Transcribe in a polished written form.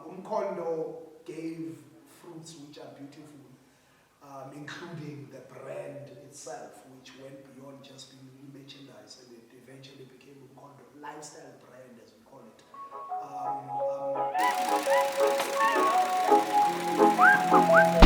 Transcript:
Umkhondo gave fruits which are beautiful, including the brand itself, which went beyond just being merchandise, and it eventually became Umkhondo lifestyle brand, as we call it.